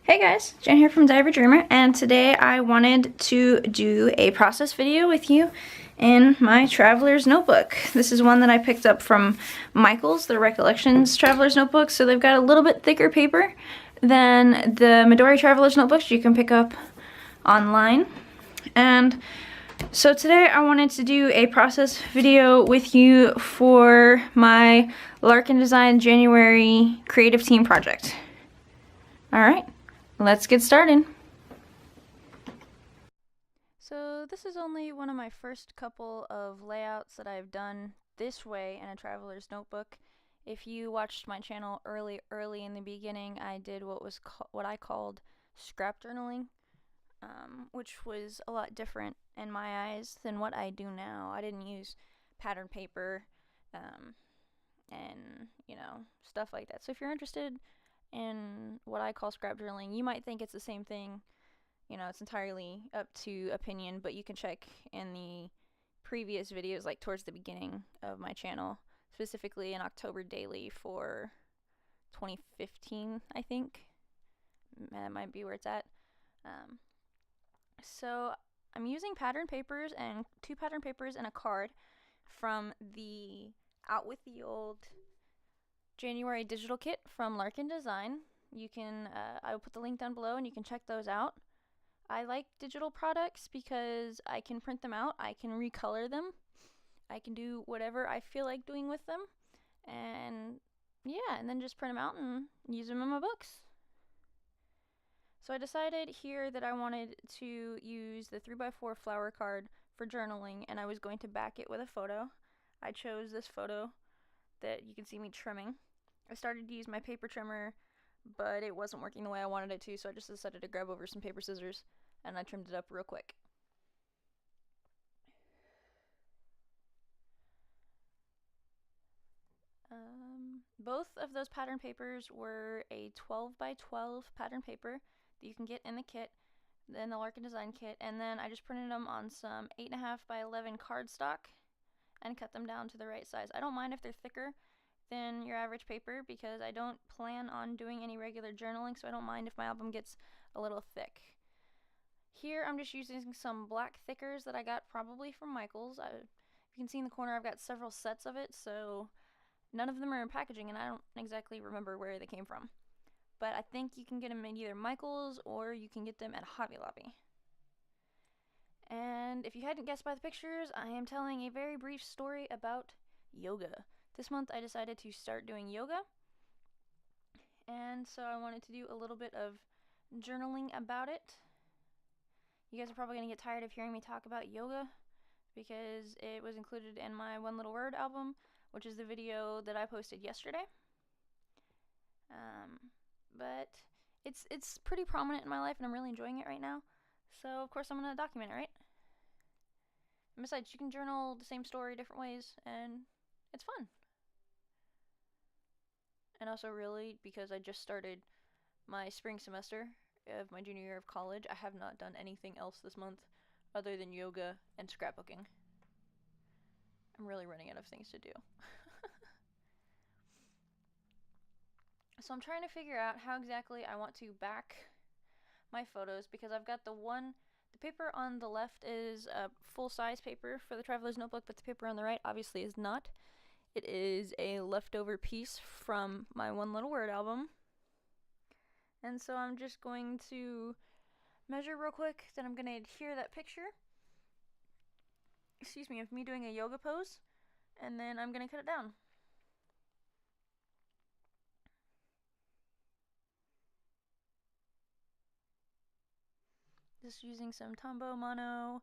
Hey guys, Jen here from Diver Dreamer, and today I wanted to do a process video with you in my Traveler's Notebook. This is one that I picked up from Michael's, the Recollections Traveler's Notebook, so they've got a little bit thicker paper than the Midori Traveler's Notebooks you can pick up online. And so today I wanted to do a process video with you for my LarkinDesign January Creative Team project. Alright. Let's get started. So this is only one of my first couple of layouts that I've done this way in a traveler's notebook. If you watched my channel early in the beginning, I did what I called scrap journaling, which was a lot different in my eyes than what I do now. I didn't use pattern paper and stuff like that. So if you're interested in what I call scrap journaling, you might think it's the same thing. It's entirely up to opinion, but you can check in the previous videos, like towards the beginning of my channel, specifically in October daily for 2015, I think. That might be where it's at. So I'm using pattern papers and 2 pattern papers and a card from the Out with the Old January digital kit from LarkinDesign. You can, I will put the link down below and you can check those out. I like digital products because I can print them out, I can recolor them, I can do whatever I feel like doing with them, and yeah, and then just print them out and use them in my books. So I decided here that I wanted to use the 3x4 flower card for journaling, and I was going to back it with a photo. I chose this photo that you can see me trimming. I started to use my paper trimmer, but it wasn't working the way I wanted it to, so I just decided to grab over some paper scissors and I trimmed it up real quick. Both of those pattern papers were a 12x12 pattern paper that you can get in the kit, in the LarkinDesign kit, and then I just printed them on some 8.5x11 cardstock and cut them down to the right size. I don't mind if they're thicker than your average paper because I don't plan on doing any regular journaling, so I don't mind if my album gets a little thick. Here I'm just using some black thickers that I got probably from Michael's. You can see in the corner I've got several sets of it, so none of them are in packaging and I don't exactly remember where they came from. But I think you can get them at either Michael's or you can get them at Hobby Lobby. And if you hadn't guessed by the pictures, I am telling a very brief story about yoga. This month I decided to start doing yoga, and so I wanted to do a little bit of journaling about it. You guys are probably going to get tired of hearing me talk about yoga because it was included in my One Little Word album, which is the video that I posted yesterday. But it's pretty prominent in my life and I'm really enjoying it right now, so of course I'm going to document it, right? And besides, you can journal the same story different ways and it's fun. And also, really, because I just started my spring semester of my junior year of college, I have not done anything else this month other than yoga and scrapbooking. I'm really running out of things to do. So I'm trying to figure out how exactly I want to back my photos because I've got the paper on the left is a full-size paper for the Traveler's Notebook, but the paper on the right obviously is not. It is a leftover piece from my One Little Word album. And so I'm just going to measure real quick, then I'm going to adhere that picture, of me doing a yoga pose, and then I'm going to cut it down. Just using some Tombow Mono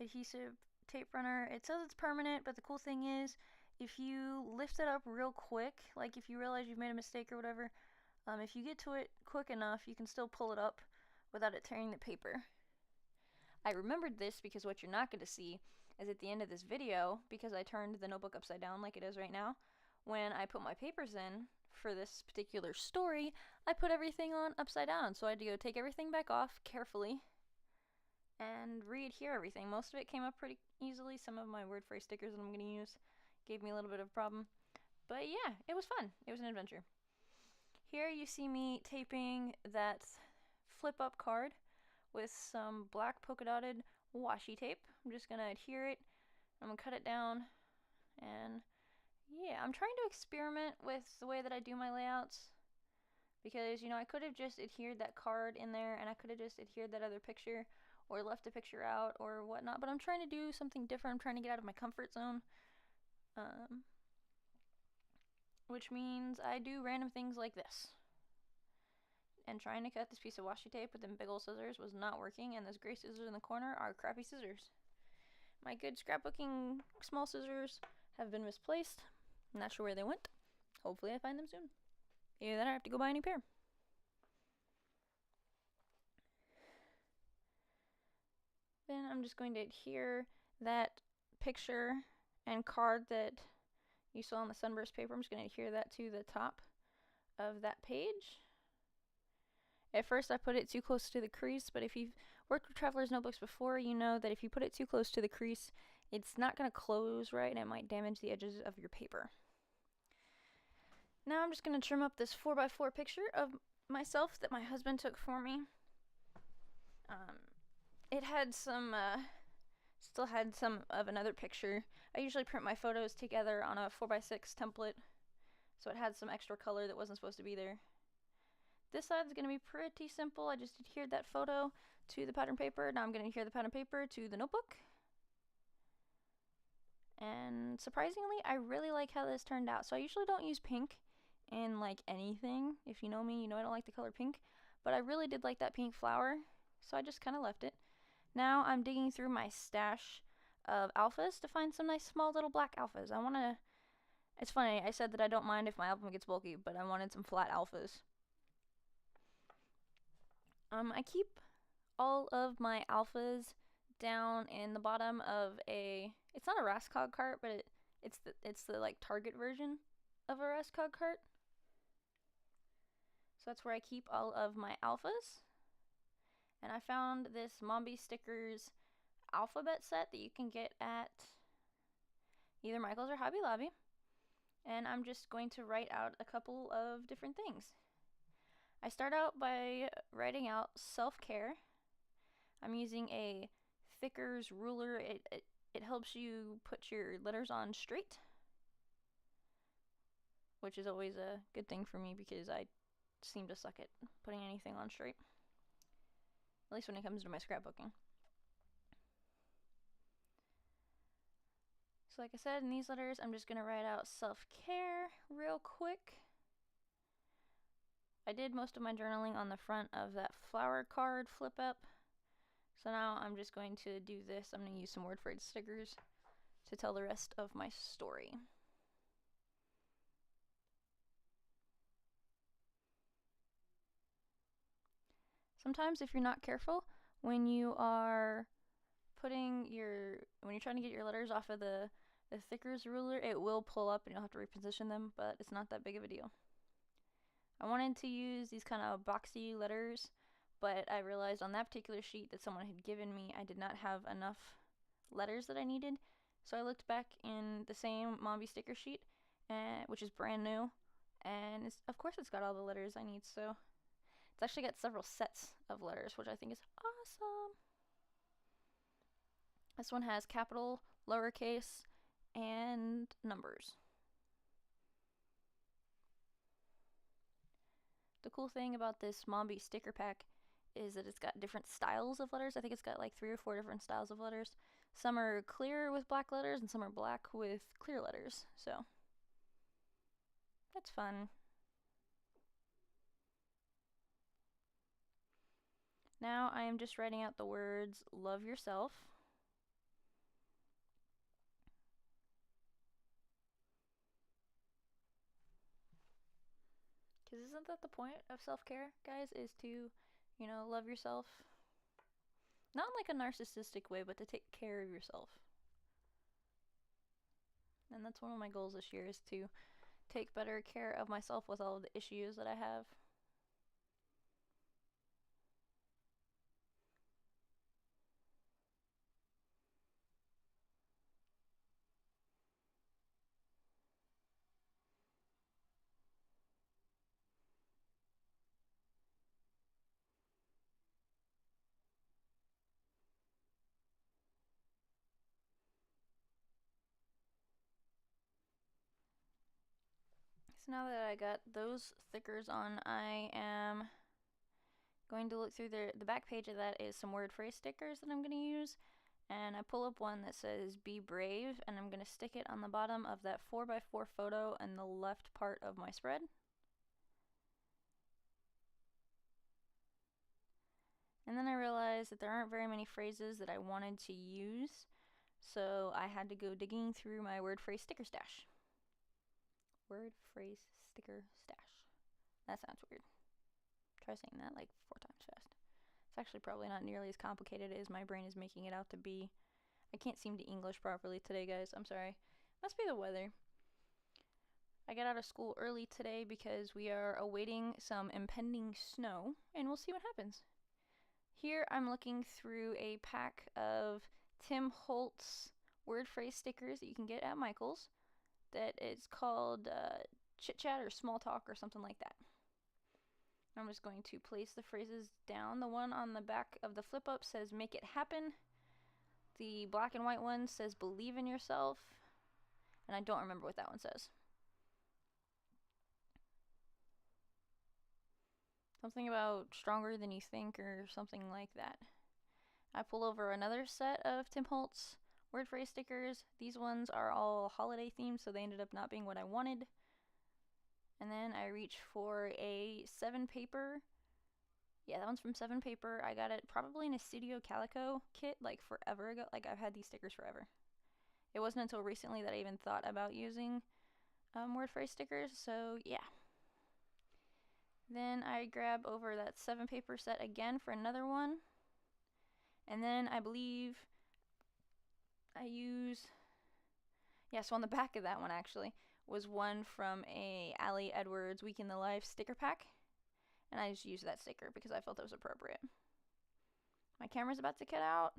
adhesive tape runner. It says it's permanent, but the cool thing is if you lift it up real quick, like if you realize you've made a mistake or whatever, if you get to it quick enough, you can still pull it up without it tearing the paper. I remembered this because what you're not going to see is at the end of this video, because I turned the notebook upside down like it is right now, when I put my papers in for this particular story, I put everything on upside down, so I had to go take everything back off carefully and re-adhere everything. Most of it came up pretty easily. Some of my word phrase stickers that I'm going to use gave me a little bit of a problem, but yeah, it was fun. It was an adventure. Here you see me taping that flip up card with some black polka dotted washi tape. I'm just gonna adhere it. I'm gonna cut it down, and yeah, I'm trying to experiment with the way that I do my layouts, because I could have just adhered that card in there, and I could have just adhered that other picture or left a picture out or whatnot, but I'm trying to do something different. I'm trying to get out of my comfort zone, which means I do random things like this. And trying to cut this piece of washi tape with them big ol' scissors was not working, and those gray scissors in the corner are crappy scissors. My good scrapbooking small scissors have been misplaced. I'm not sure where they went. Hopefully I find them soon. Either that or I have to go buy a new pair. Then I'm just going to adhere that picture and card that you saw on the sunburst paper. I'm just going to adhere that to the top of that page. At first I put it too close to the crease, but if you've worked with Traveler's Notebooks before, you know that if you put it too close to the crease, it's not going to close right and it might damage the edges of your paper. Now I'm just going to trim up this 4x4 picture of myself that my husband took for me. It had some, still had some of another picture. I usually print my photos together on a 4x6 template, so it had some extra color that wasn't supposed to be there. This side's going to be pretty simple. I just adhered that photo to the pattern paper. Now I'm going to adhere the pattern paper to the notebook. And surprisingly, I really like how this turned out. So I usually don't use pink in like anything. If you know me, you know I don't like the color pink. But I really did like that pink flower, so I just kind of left it. Now I'm digging through my stash of alphas to find some nice small little black alphas. It's funny, I said that I don't mind if my album gets bulky, but I wanted some flat alphas. I keep all of my alphas down in the bottom of it's not a Rascog cart, but it's the like Target version of a Rascog cart. So that's where I keep all of my alphas. And I found this Mombi Stickers alphabet set that you can get at either Michael's or Hobby Lobby. And I'm just going to write out a couple of different things. I start out by writing out self-care. I'm using a Thicker's ruler. It helps you put your letters on straight, which is always a good thing for me because I seem to suck at putting anything on straight, at least when it comes to my scrapbooking. So like I said, in these letters, I'm just going to write out self-care real quick. I did most of my journaling on the front of that flower card flip up. So now I'm just going to do this. I'm going to use some word phrase stickers to tell the rest of my story. Sometimes if you're not careful, when you're trying to get your letters off of the Thicker's ruler, it will pull up and you'll have to reposition them, but it's not that big of a deal. I wanted to use these kind of boxy letters, but I realized on that particular sheet that someone had given me, I did not have enough letters that I needed. So I looked back in the same Mombi sticker sheet, which is brand new, and of course it's got all the letters I need, so it's actually got several sets of letters, which I think is awesome. This one has capital, lowercase, and numbers. The cool thing about this Mombi sticker pack is that it's got different styles of letters. I think it's got like 3 or 4 different styles of letters. Some are clear with black letters and some are black with clear letters. So that's fun. Now I am just writing out the words love yourself. Because isn't that the point of self-care, guys, is to, love yourself? Not in like a narcissistic way, but to take care of yourself. And that's one of my goals this year, is to take better care of myself with all of the issues that I have. So now that I got those stickers on, I am going to look through the back page of that is some word phrase stickers that I'm going to use. And I pull up one that says be brave, and I'm going to stick it on the bottom of that 4x4 photo in the left part of my spread. And then I realized that there aren't very many phrases that I wanted to use, so I had to go digging through my word phrase sticker stash. Word phrase sticker stash. That sounds weird. Try saying that like 4 times fast. It's actually probably not nearly as complicated as my brain is making it out to be. I can't seem to English properly today, guys. I'm sorry. Must be the weather. I got out of school early today because we are awaiting some impending snow, and we'll see what happens. Here I'm looking through a pack of Tim Holtz word phrase stickers that you can get at Michael's that is called Chit Chat or Small Talk or something like that. I'm just going to place the phrases down. The one on the back of the flip up says make it happen. The black and white one says believe in yourself. And I don't remember what that one says. Something about stronger than you think or something like that. I pull over another set of Tim Holtz word phrase stickers. These ones are all holiday themed, so they ended up not being what I wanted. And then I reach for a 7 paper. Yeah, that one's from 7 paper. I got it probably in a Studio Calico kit like forever ago. Like I've had these stickers forever. It wasn't until recently that I even thought about using word phrase stickers, so yeah. Then I grab over that 7 paper set again for another one. And then I believe I use, yeah, so on the back of that one actually was one from a Allie Edwards Week in the Life sticker pack. And I just used that sticker because I felt it was appropriate. My camera's about to cut out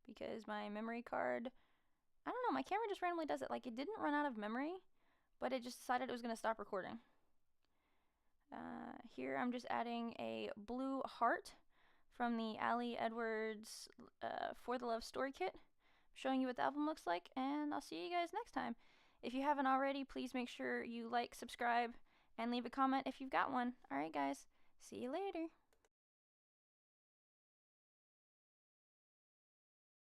because my memory card, I don't know, my camera just randomly does it. Like it didn't run out of memory, but it just decided it was going to stop recording. Here I'm just adding a blue heart from the Allie Edwards For the Love Story kit, showing you what the album looks like, and I'll see you guys next time. If you haven't already, please make sure you like, subscribe, and leave a comment if you've got one. Alright guys, see you later.